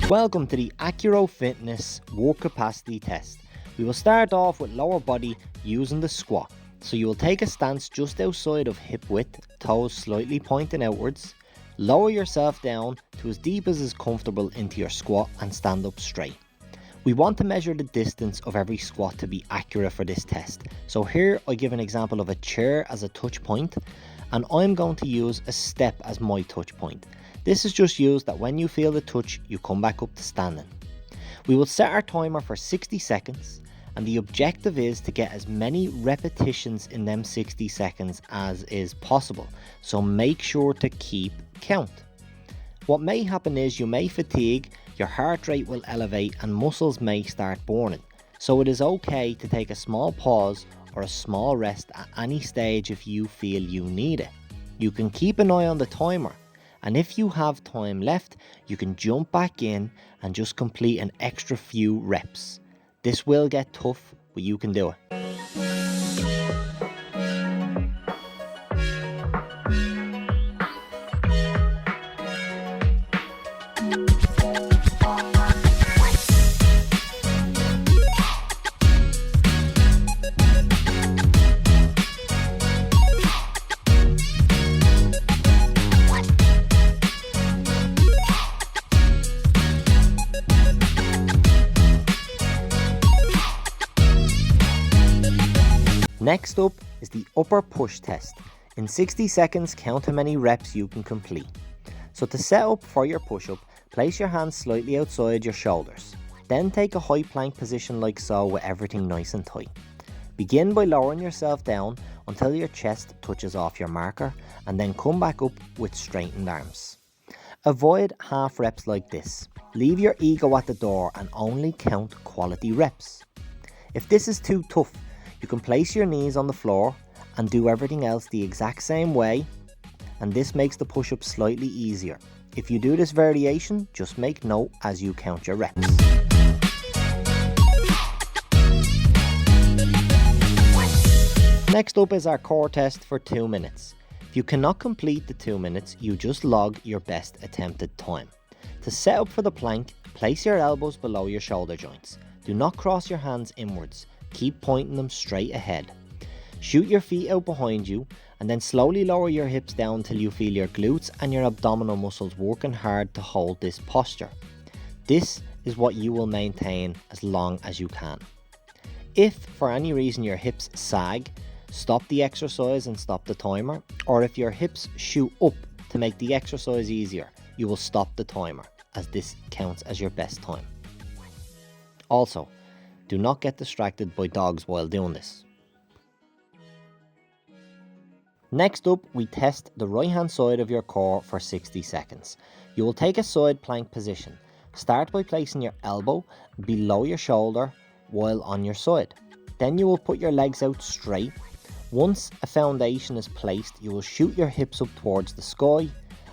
Welcome to the Acuro Fitness Work Capacity Test. We will start off with lower body using the squat. So you will take a stance just outside of hip width, toes slightly pointing outwards. Lower yourself down to as deep as is comfortable into your squat and stand up straight. We want to measure the distance of every squat to be accurate for this test. So here I give an example of a chair as a touch point, and I'm going to use a step as my touch point. This is just used that when you feel the touch, you come back up to standing. We will set our timer for 60 seconds, and the objective is to get as many repetitions in them 60 seconds as is possible. So make sure to keep count. What may happen is you may fatigue, your heart rate will elevate, and muscles may start burning. So it is okay to take a small pause or a small rest at any stage if you feel you need it. You can keep an eye on the timer, and if you have time left, you can jump back in and just complete an extra few reps. This will get tough, but you can do it. Next up is the upper push test. In 60 seconds, count how many reps you can complete. So to set up for your push-up, place your hands slightly outside your shoulders. Then take a high plank position like so with everything nice and tight. Begin by lowering yourself down until your chest touches off your marker, and then come back up with straightened arms. Avoid half reps like this. Leave your ego at the door and only count quality reps. If this is too tough, you can place your knees on the floor and do everything else the exact same way, and this makes the push-up slightly easier. If you do this variation, just make note as you count your reps. Next up is our core test for 2 minutes. If you cannot complete the 2 minutes, you just log your best attempted time. To set up for the plank, place your elbows below your shoulder joints. Do not cross your hands inwards. Keep pointing them straight ahead. Shoot your feet out behind you, and then slowly lower your hips down till you feel your glutes and your abdominal muscles working hard to hold this posture. This is what you will maintain as long as you can. If for any reason your hips sag, stop the exercise and stop the timer, or if your hips shoot up to make the exercise easier, you will stop the timer, as this counts as your best time. Also, do not get distracted by dogs while doing this. Next up, we test the right hand side of your core for 60 seconds. You will take a side plank position. Start by placing your elbow below your shoulder while on your side. Then you will put your legs out straight. Once a foundation is placed, you will shoot your hips up towards the sky,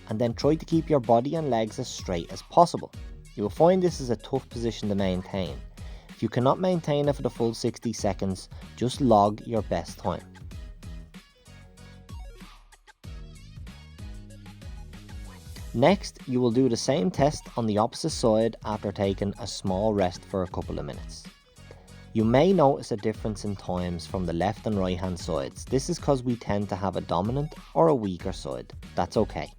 and then try to keep your body and legs as straight as possible. You will find this is a tough position to maintain. If you cannot maintain it for the full 60 seconds, just log your best time. Next, you will do the same test on the opposite side after taking a small rest for a couple of minutes. You may notice a difference in times from the left and right hand sides. This is because we tend to have a dominant or a weaker side. That's okay.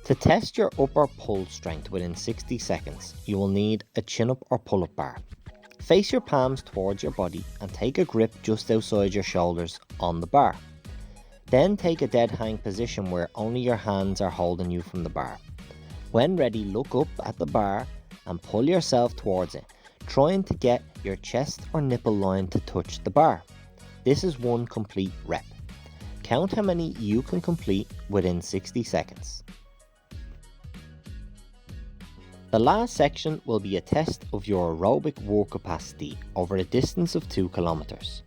To test your upper pull strength within 60 seconds, you will need a chin-up or pull-up bar. Face your palms towards your body and take a grip just outside your shoulders on the bar. Then take a dead hang position where only your hands are holding you from the bar. When ready, look up at the bar and pull yourself towards it, trying to get your chest or nipple line to touch the bar. This is one complete rep. Count how many you can complete within 60 seconds. The last section will be a test of your aerobic work capacity over a distance of 2 kilometers.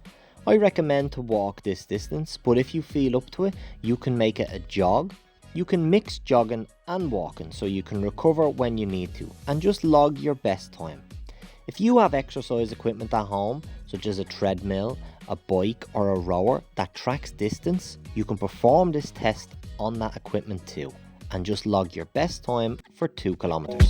I recommend to walk this distance, but if you feel up to it, you can make it a jog. You can mix jogging and walking so you can recover when you need to, and just log your best time. If you have exercise equipment at home, such as a treadmill, a bike or a rower that tracks distance, you can perform this test on that equipment too, and just log your best time for 2 kilometers.